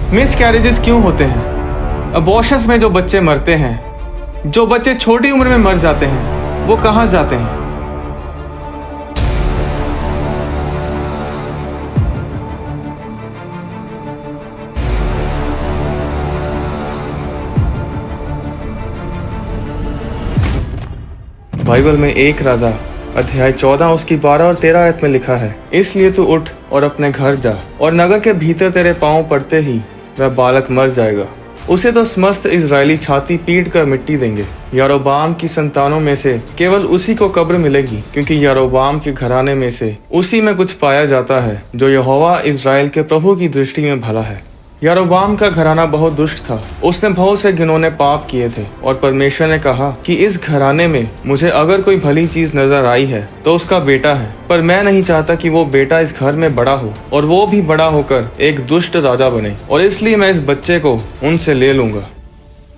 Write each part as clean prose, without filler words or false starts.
Miss carriages क्यों होते हैं? अबॉर्शंस में जो बच्चे मरते हैं, जो बच्चे छोटी उम्र में मर जाते हैं, वो कहाँ जाते हैं? बाइबल में 1 राजा अध्याय 14 उसकी 12 और 13 आयत में लिखा है, इसलिए तू उठ और अपने घर जा, और नगर के भीतर तेरे पांव पड़ते ही वह बालक मर जाएगा। उसे तो समस्त इजरायली छाती पीट कर मिट्टी देंगे। यारोबाम की संतानों में से केवल उसी को कब्र मिलेगी, क्योंकि यारोबाम के घराने में से उसी में कुछ पाया जाता है जो यहोवा इजराइल के प्रभु की दृष्टि में भला है। यारोबाम का घराना बहुत दुष्ट था। उसने बहुत से घिनौने पाप किए थे, और परमेश्वर ने कहा कि इस घराने में मुझे अगर कोई भली चीज नजर आई है तो उसका बेटा है, पर मैं नहीं चाहता कि वो बेटा इस घर में बड़ा हो और वो भी बड़ा होकर एक दुष्ट राजा बने, और इसलिए मैं इस बच्चे को उनसे ले लूंगा।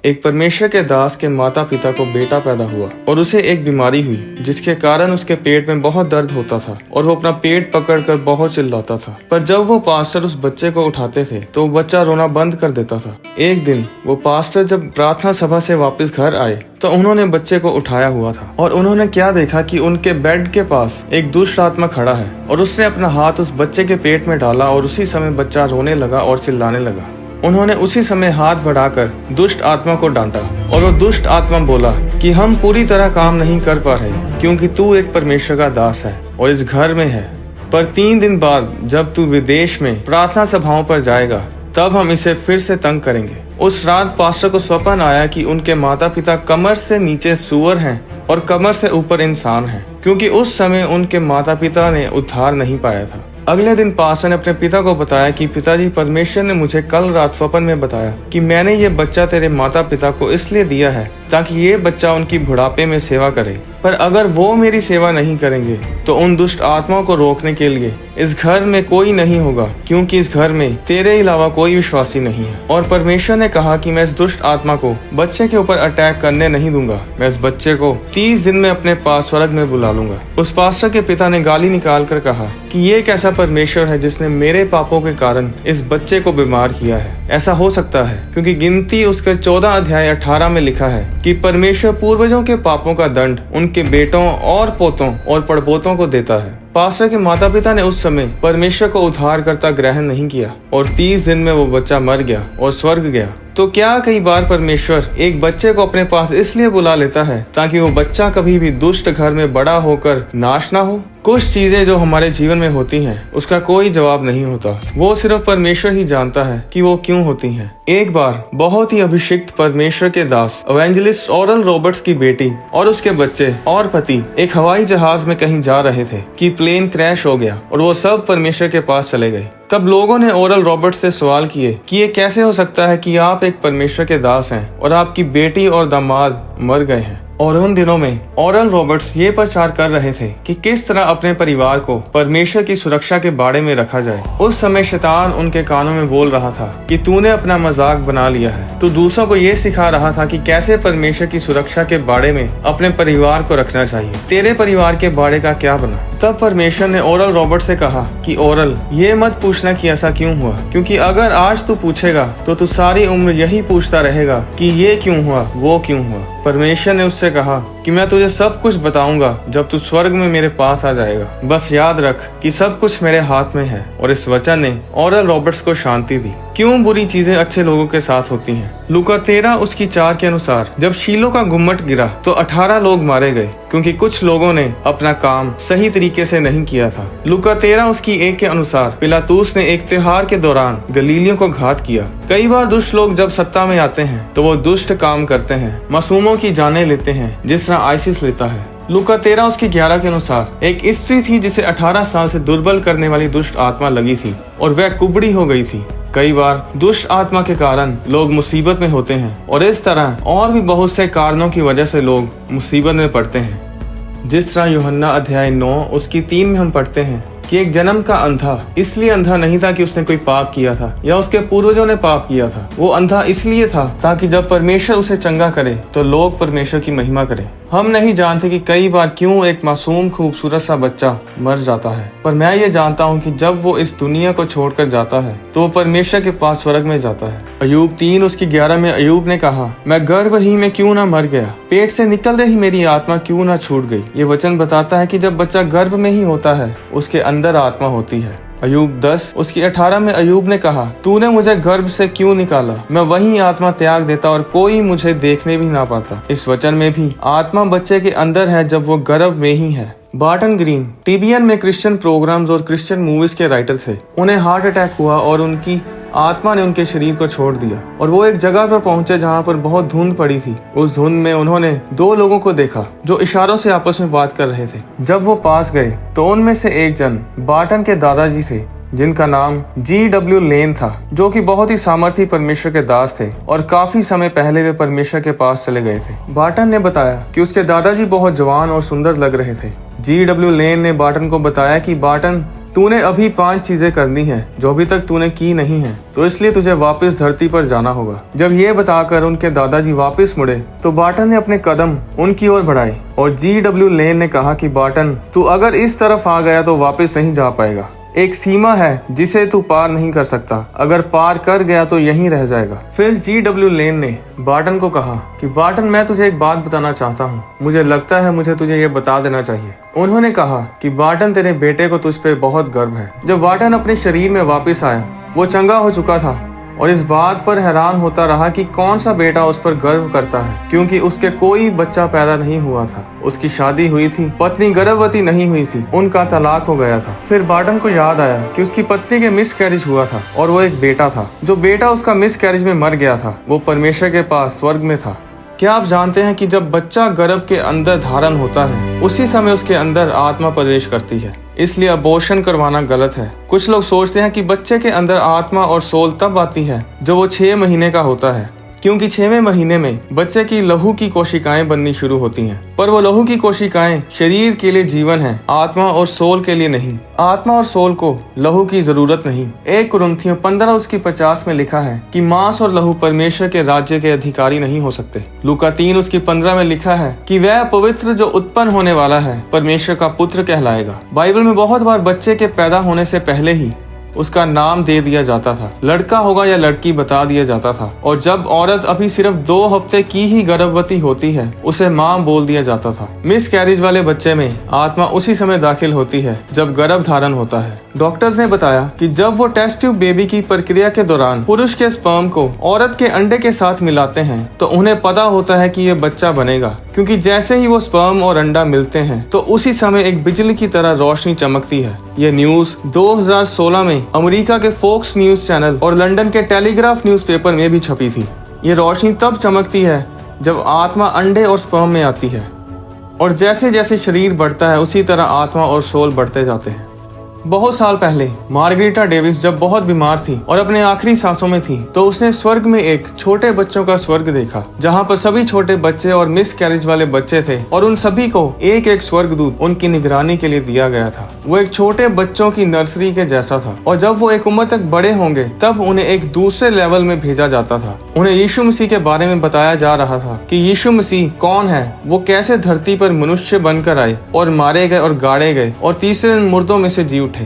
एक परमेश्वर के दास के माता पिता को बेटा पैदा हुआ और उसे एक बीमारी हुई जिसके कारण उसके पेट में बहुत दर्द होता था और वो अपना पेट पकड़कर बहुत चिल्लाता था। पर जब वो पास्टर उस बच्चे को उठाते थे तो वो बच्चा रोना बंद कर देता था। एक दिन वो पास्टर जब प्रार्थना सभा से वापस घर आए तो उन्होंने बच्चे को उठाया हुआ था, और उन्होंने क्या देखा कि उनके बेड के पास एक दुष्ट आत्मा खड़ा है, और उसने अपना हाथ उस बच्चे के पेट में डाला और उसी समय बच्चा रोने लगा और चिल्लाने लगा। उन्होंने उसी समय हाथ बढ़ाकर दुष्ट आत्मा को डांटा, और वो दुष्ट आत्मा बोला कि हम पूरी तरह काम नहीं कर पा रहे, क्योंकि तू एक परमेश्वर का दास है और इस घर में है। पर 3 दिन बाद जब तू विदेश में प्रार्थना सभाओं पर जाएगा तब हम इसे फिर से तंग करेंगे। उस रात पास्टर को स्वप्न आया कि उनके माता पिता कमर से नीचे सूअर हैं और कमर से ऊपर इंसान हैं, क्योंकि उस समय उनके माता पिता ने उद्धार नहीं पाया था। अगले दिन पास्टर ने अपने पिता को बताया कि पिताजी, परमेश्वर ने मुझे कल रात स्वप्न में बताया कि मैंने ये बच्चा तेरे माता पिता को इसलिए दिया है ताकि ये बच्चा उनकी बुढ़ापे में सेवा करे, पर अगर वो मेरी सेवा नहीं करेंगे तो उन दुष्ट आत्माओं को रोकने के लिए इस घर में कोई नहीं होगा, क्योंकि इस घर में तेरे अलावा कोई विश्वासी नहीं है। और परमेश्वर ने कहा कि मैं इस दुष्ट आत्मा को बच्चे के ऊपर अटैक करने नहीं दूंगा। मैं इस बच्चे को 30 दिन में अपने पास स्वर्ग में बुला लूंगा। उस पास्टर के पिता ने गाली निकाल कर कहा कि ये कैसा परमेश्वर है जिसने मेरे पापों के कारण इस बच्चे को बीमार किया है। ऐसा हो सकता है क्योंकि गिनती उसके 14 अध्याय 18 में लिखा है कि परमेश्वर पूर्वजों के पापों का दंड उनके बेटों और पोतों और पड़पोतों को देता है। पास्टर के माता पिता ने उस समय परमेश्वर को उद्धार करता ग्रहण नहीं किया, और 30 दिन में वो बच्चा मर गया और स्वर्ग गया। तो क्या कई बार परमेश्वर एक बच्चे को अपने पास इसलिए बुला लेता है ताकि वो बच्चा कभी भी दुष्ट घर में बड़ा होकर नाश ना हो? कुछ चीजें जो हमारे जीवन में होती हैं उसका कोई जवाब नहीं होता, वो सिर्फ परमेश्वर ही जानता है कि वो क्यों होती हैं। एक बार बहुत ही अभिषिक्त परमेश्वर के दास इवेंजलिस्ट ओरल रॉबर्ट्स की बेटी और उसके बच्चे और पति एक हवाई जहाज में कहीं जा रहे थे कि प्लेन क्रैश हो गया और वो सब परमेश्वर के पास चले गए। तब लोगों ने ओरल रॉबर्ट्स से सवाल किए कि ये कैसे हो सकता है कि आप एक परमेश्वर के दास हैं और आपकी बेटी और दामाद मर गए हैं। और उन दिनों में ओरल रॉबर्ट्स ये प्रचार कर रहे थे कि किस तरह अपने परिवार को परमेश्वर की सुरक्षा के बारे में रखा जाए। उस समय शैतान उनके कानों में बोल रहा था कि तूने अपना मजाक बना लिया है। तू दूसरों को ये सिखा रहा था कि कैसे परमेश्वर की सुरक्षा के बारे में अपने परिवार को रखना चाहिए। तेरे परिवार के बारे का क्या बना? तब परमेश्वर ने ओरल रॉबर्ट से कहा कि ओरल, ये मत पूछना कि ऐसा क्यों हुआ, क्योंकि अगर आज तू पूछेगा तो तू सारी उम्र यही पूछता रहेगा कि ये क्यों हुआ, वो क्यों हुआ। परमेश्वर ने उससे कहा कि मैं तुझे सब कुछ बताऊंगा जब तू स्वर्ग में मेरे पास आ जाएगा। बस याद रख कि सब कुछ मेरे हाथ में है। और इस वचन ने ओरल रॉबर्ट्स को शांति दी। क्यों बुरी चीजें अच्छे लोगों के साथ होती हैं? लूका 13 उसकी 4 के अनुसार जब शीलो का गुम्मट गिरा तो 18 लोग मारे गए, क्योंकि कुछ लोगों ने अपना काम सही तरीके से नहीं किया था। लूका 13 उसकी 1 के अनुसार पिलातूस ने एक त्योहार के दौरान गलीलियों को घात किया। कई बार दुष्ट लोग जब सत्ता में आते हैं तो वो दुष्ट काम करते हैं, मासूमों की जानें लेते हैं जिस तरह आइसिस लेता है। लूका 13 उसकी 11 के अनुसार एक स्त्री थी जिसे 18 साल से दुर्बल करने वाली दुष्ट आत्मा लगी थी और वह कुबड़ी हो गई थी। कई बार दुष्ट आत्मा के कारण लोग मुसीबत में होते हैं, और इस तरह और भी बहुत से कारणों की वजह से लोग मुसीबत में पड़ते हैं। जिस तरह यूहन्ना अध्याय 9 उसकी 3 में हम पढ़ते हैं कि एक जन्म का अंधा इसलिए अंधा नहीं था कि उसने कोई पाप किया था या उसके पूर्वजों ने पाप किया था। वो अंधा इसलिए था ताकि जब परमेश्वर उसे चंगा करे तो लोग परमेश्वर की महिमा करें। हम नहीं जानते कि कई बार क्यों एक मासूम खूबसूरत सा बच्चा मर जाता है, पर मैं ये जानता हूँ कि जब वो इस दुनिया को छोड़कर जाता है तो वो परमेश्वर के पास स्वर्ग में जाता है। अय्यूब 3:11 में अय्यूब ने कहा, मैं गर्भ ही में क्यों ना मर गया, पेट से निकलते ही मेरी आत्मा क्यों ना छूट गई। ये वचन बताता है कि जब बच्चा गर्भ में ही होता है उसके अंदर आत्मा होती है। अय्यूब 10:18 में अय्यूब ने कहा, तूने मुझे गर्भ से क्यों निकाला, मैं वही आत्मा त्याग देता और कोई मुझे देखने भी ना पाता। इस वचन में भी आत्मा बच्चे के अंदर है जब वो गर्भ में ही है। बार्टन ग्रीन टीबीएन में क्रिश्चियन प्रोग्राम्स और क्रिश्चियन मूवीज के राइटर थे। उन्हें हार्ट अटैक हुआ और उनकी आत्मा ने उनके शरीर को छोड़ दिया और वो एक जगह पर पहुंचे जहां पर बहुत धुंध पड़ी थी। उस धुंध में उन्होंने 2 लोगों को देखा जो इशारों से आपस में बात कर रहे थे। जब वो पास गए तो उनमें से एक जन बार्टन के दादाजी थे जिनका नाम G.W. लेन था, जो कि बहुत ही सामर्थी परमेश्वर के दास थे और काफी समय पहले वे परमेश्वर के पास चले गए थे। बार्टन ने बताया कि उसके दादाजी बहुत जवान और सुंदर लग रहे थे। G.W. लेन ने बार्टन को बताया कि बार्टन, तूने अभी 5 चीजें करनी है जो अभी तक तूने की नहीं है, तो इसलिए तुझे वापस धरती पर जाना होगा। जब ये बताकर उनके दादाजी वापस मुड़े तो बार्टन ने अपने कदम उनकी ओर बढ़ाए और G.W. लेन ने कहा कि बार्टन, तू अगर इस तरफ आ गया तो वापस नहीं जा पाएगा। एक सीमा है जिसे तू पार नहीं कर सकता, अगर पार कर गया तो यहीं रह जाएगा। फिर G.W. लेन ने बार्टन को कहा कि बार्टन, मैं तुझे एक बात बताना चाहता हूँ, मुझे लगता है मुझे तुझे ये बता देना चाहिए। उन्होंने कहा कि बार्टन, तेरे बेटे को तुझ पे बहुत गर्व है। जब बार्टन अपने शरीर में वापस आया वो चंगा हो चुका था और इस बात पर हैरान होता रहा कि कौन सा बेटा उस पर गर्व करता है, क्योंकि उसके कोई बच्चा पैदा नहीं हुआ था। उसकी शादी हुई थी, पत्नी गर्भवती नहीं हुई थी, उनका तलाक हो गया था। फिर बार्टन को याद आया कि उसकी पत्नी के मिसकैरेज हुआ था और वो एक बेटा था। जो बेटा उसका मिसकैरेज में मर गया था वो परमेश्वर के पास स्वर्ग में था। क्या आप जानते हैं कि जब बच्चा गर्भ के अंदर धारण होता है उसी समय उसके अंदर आत्मा प्रवेश करती है, इसलिए अबॉर्शन करवाना गलत है। कुछ लोग सोचते हैं कि बच्चे के अंदर आत्मा और सोल तब आती है जब वो 6 महीने का होता है, क्योंकि 6वें महीने में बच्चे की लहू की कोशिकाएं बननी शुरू होती हैं। पर वो लहू की कोशिकाएं शरीर के लिए जीवन है, आत्मा और सोल के लिए नहीं। आत्मा और सोल को लहू की जरूरत नहीं। 1 कुरिन्थियों 15:50 में लिखा है कि मांस और लहू परमेश्वर के राज्य के अधिकारी नहीं हो सकते। लूका 3:15 में लिखा है कि वह पवित्र जो उत्पन्न होने वाला है परमेश्वर का पुत्र कहलाएगा। बाइबल में बहुत बार बच्चे के पैदा होने से पहले ही उसका नाम दे दिया जाता था, लड़का होगा या लड़की बता दिया जाता था। और जब औरत अभी सिर्फ 2 हफ्ते की ही गर्भवती होती है उसे माँ बोल दिया जाता था। मिस कैरेज वाले बच्चे में आत्मा उसी समय दाखिल होती है जब गर्भ धारण होता है। डॉक्टर्स ने बताया कि जब वो टेस्ट ट्यूब बेबी की प्रक्रिया के दौरान पुरुष के स्पर्म को औरत के अंडे के साथ मिलाते हैं तो उन्हें पता होता है कि ये बच्चा बनेगा, क्योंकि जैसे ही वो स्पर्म और अंडा मिलते हैं तो उसी समय एक बिजली की तरह रोशनी चमकती है। ये न्यूज 2016 में अमेरिका के फोक्स न्यूज चैनल और लंदन के टेलीग्राफ न्यूज़पेपर में भी छपी थी। ये रोशनी तब चमकती है जब आत्मा अंडे और स्पर्म में आती है, और जैसे जैसे शरीर बढ़ता है उसी तरह आत्मा और सोल बढ़ते जाते हैं। बहुत साल पहले मार्गरीटा डेविस जब बहुत बीमार थी और अपने आखिरी सांसों में थी तो उसने स्वर्ग में एक छोटे बच्चों का स्वर्ग देखा, जहां पर सभी छोटे बच्चे और मिस कैरेज वाले बच्चे थे और उन सभी को एक एक स्वर्गदूत उनकी निगरानी के लिए दिया गया था। वो एक छोटे बच्चों की नर्सरी के जैसा था और जब वो एक उम्र तक बड़े होंगे तब उन्हें एक दूसरे लेवल में भेजा जाता था। उन्हें यीशु मसीह के बारे में बताया जा रहा था कि यीशु मसीह कौन है, वो कैसे धरती पर मनुष्य बनकर आए और मारे गए और गाड़े गए और तीसरे दिन मुर्दों में से जी उठे।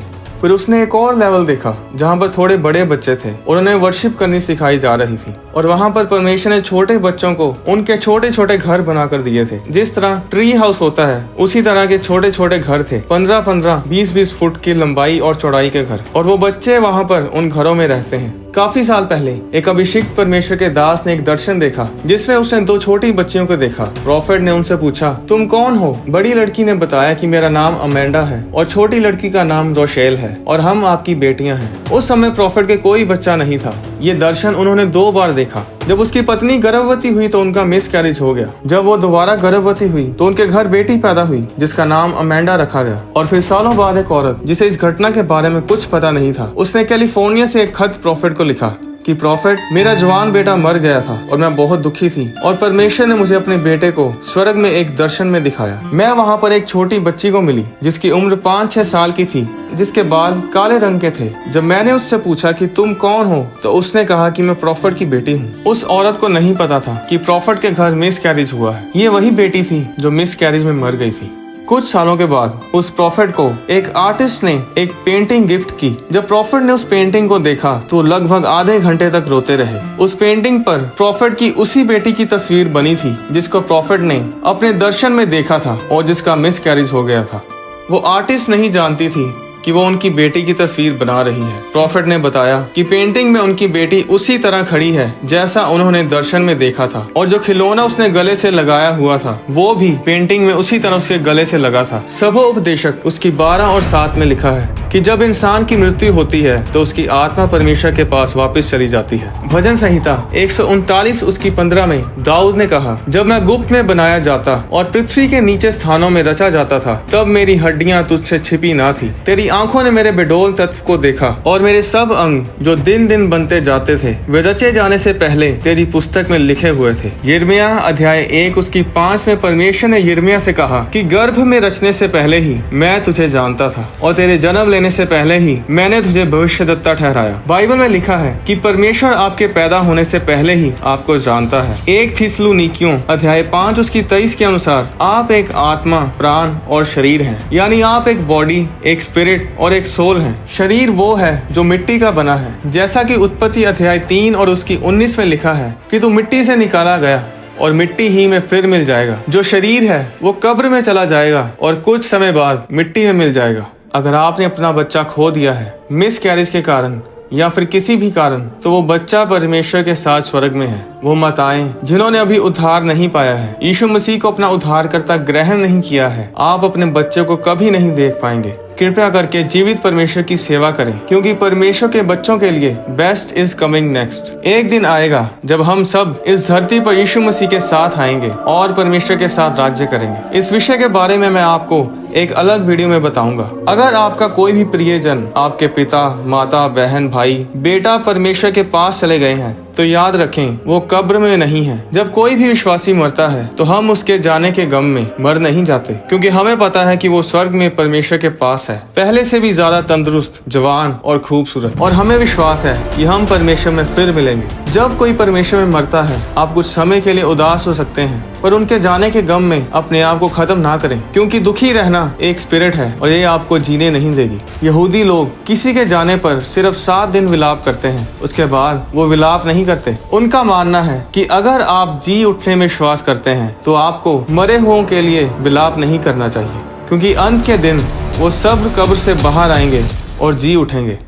फिर उसने एक और लेवल देखा जहाँ पर थोड़े बड़े बच्चे थे और उन्हें वर्शिप करनी सिखाई जा रही थी, और वहाँ पर परमेश्वर ने छोटे बच्चों को उनके छोटे छोटे घर बनाकर दिए थे। जिस तरह ट्री हाउस होता है उसी तरह के छोटे छोटे घर थे, 15-15, 20-20 फुट की लंबाई और चौड़ाई के घर, और वो बच्चे वहाँ पर उन घरों में रहते हैं। काफी साल पहले एक अभिषिक्त परमेश्वर के दास ने एक दर्शन देखा जिसमें उसने 2 छोटी बच्चियों को देखा। प्रॉफेट ने उनसे पूछा, तुम कौन हो? बड़ी लड़की ने बताया कि मेरा नाम अमेंडा है और छोटी लड़की का नाम रोशेल है और हम आपकी बेटियां हैं। उस समय प्रॉफेट के कोई बच्चा नहीं था। ये दर्शन उन्होंने 2 बार देखा। जब उसकी पत्नी गर्भवती हुई तो उनका मिस कैरेज हो गया। जब वो दोबारा गर्भवती हुई तो उनके घर बेटी पैदा हुई जिसका नाम अमेंडा रखा गया। और फिर सालों बाद एक औरत जिसे इस घटना के बारे में कुछ पता नहीं था, उसने कैलिफोर्निया से एक खत प्रॉफेट को लिखा कि प्रॉफिट, मेरा जवान बेटा मर गया था और मैं बहुत दुखी थी और परमेश्वर ने मुझे अपने बेटे को स्वर्ग में एक दर्शन में दिखाया। मैं वहाँ पर एक छोटी बच्ची को मिली जिसकी उम्र 5-6 साल की थी, जिसके बाल काले रंग के थे। जब मैंने उससे पूछा कि तुम कौन हो, तो उसने कहा कि मैं प्रॉफिट की बेटी हूँ। उस औरत को नहीं पता था कि प्रॉफिट के घर मिस कैरेज हुआ है। ये वही बेटी थी जो मिस कैरेज में मर गई थी। कुछ सालों के बाद उस प्रॉफिट को एक आर्टिस्ट ने एक पेंटिंग गिफ्ट की। जब प्रॉफिट ने उस पेंटिंग को देखा तो लगभग आधे घंटे तक रोते रहे। उस पेंटिंग पर प्रॉफिट की उसी बेटी की तस्वीर बनी थी जिसको प्रॉफिट ने अपने दर्शन में देखा था और जिसका मिस कैरेज हो गया था। वो आर्टिस्ट नहीं जानती थी कि वो उनकी बेटी की तस्वीर बना रही है। प्रॉफिट ने बताया कि पेंटिंग में उनकी बेटी उसी तरह खड़ी है जैसा उन्होंने दर्शन में देखा था, और जो खिलौना उसने गले से लगाया हुआ था वो भी पेंटिंग में उसी तरह उसके गले से लगा था। सबोपदेशक उसकी 12 और 7 में लिखा है कि जब इंसान की मृत्यु होती है तो उसकी आत्मा परमेश्वर के पास वापस चली जाती है। भजन संहिता 139 उसकी 15 में दाऊद ने कहा, जब मैं गुप्त में बनाया जाता और पृथ्वी के नीचे स्थानों में रचा जाता था, तब मेरी हड्डियां तुझसे छिपी ना थी। तेरी आंखों ने मेरे बेडोल तत्व को देखा और मेरे सब अंग जो दिन दिन बनते जाते थे वे रचे जाने से पहले तेरी पुस्तक में लिखे हुए थे। यिर्मयाह अध्याय 1 उसकी 5 में परमेश्वर ने यिर्मयाह से कहा कि गर्भ में रचने से पहले ही मैं तुझे जानता था और तेरे जन्म लेने से पहले ही मैंने तुझे भविष्यद्वक्ता ठहराया। बाइबल में लिखा है कि परमेश्वर आपके पैदा होने से पहले ही आपको जानता है। 1 थिस्सलुनीकियों अध्याय 5 उसकी 23 के अनुसार आप एक आत्मा, प्राण और शरीर हैं, यानी आप एक बॉडी, एक स्पिरिट और एक सोल है। शरीर वो है जो मिट्टी का बना है, जैसा कि उत्पत्ति अध्याय 3 और उसकी 19 में लिखा है कि तू मिट्टी से निकाला गया और मिट्टी ही में फिर मिल जाएगा। जो शरीर है वो कब्र में चला जाएगा और कुछ समय बाद मिट्टी में मिल जाएगा। अगर आपने अपना बच्चा खो दिया है मिस कैरेज के कारण या फिर किसी भी कारण, तो वो बच्चा परमेश्वर के साथ स्वर्ग में है। वो माताएं जिन्होंने अभी उद्धार नहीं पाया है, यीशु मसीह को अपना उद्धारकर्ता ग्रहण नहीं किया है, आप अपने बच्चे को कभी नहीं देख पाएंगे। कृपया करके जीवित परमेश्वर की सेवा करें, क्योंकि परमेश्वर के बच्चों के लिए बेस्ट इज कमिंग नेक्स्ट। एक दिन आएगा जब हम सब इस धरती पर यीशु मसीह के साथ आएंगे और परमेश्वर के साथ राज्य करेंगे। इस विषय के बारे में मैं आपको एक अलग वीडियो में बताऊंगा। अगर आपका कोई भी प्रियजन, आपके पिता, माता, बहन, भाई, बेटा परमेश्वर के पास चले गए हैं, तो याद रखें वो कब्र में नहीं है। जब कोई भी विश्वासी मरता है तो हम उसके जाने के गम में मर नहीं जाते, क्योंकि हमें पता है कि वो स्वर्ग में परमेश्वर के पास है, पहले से भी ज्यादा तंदुरुस्त, जवान और खूबसूरत। और हमें विश्वास है कि हम परमेश्वर में फिर मिलेंगे। जब कोई परमेश्वर में मरता है, आप कुछ समय के लिए उदास हो सकते हैं, पर उनके जाने के गम में अपने आप को खत्म ना करें, क्योंकि दुखी रहना एक स्पिरिट है और ये आपको जीने नहीं देगी। यहूदी लोग किसी के जाने पर सिर्फ 7 दिन विलाप करते हैं, उसके बाद वो विलाप नहीं करते। उनका मानना है कि अगर आप जी उठने में विश्वास करते हैं तो आपको मरे हुओं के लिए विलाप नहीं करना चाहिए, क्योंकि अंत के दिन वो सब कब्र से बाहर आएंगे और जी उठेंगे।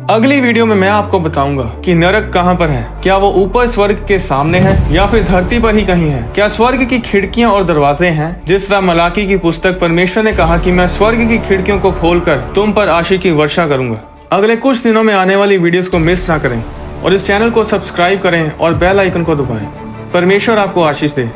अगली वीडियो में मैं आपको बताऊंगा कि नरक कहाँ पर है। क्या वो ऊपर स्वर्ग के सामने है या फिर धरती पर ही कहीं है? क्या स्वर्ग की खिड़कियां और दरवाजे हैं? जिस तरह मलाकी की पुस्तक परमेश्वर ने कहा कि मैं स्वर्ग की खिड़कियों को खोलकर तुम पर आशीष की वर्षा करूंगा। अगले कुछ दिनों में आने वाली वीडियोस को मिस ना करें और इस चैनल को सब्सक्राइब करें और बेल आइकन को दबाएं। परमेश्वर आपको आशीष दे।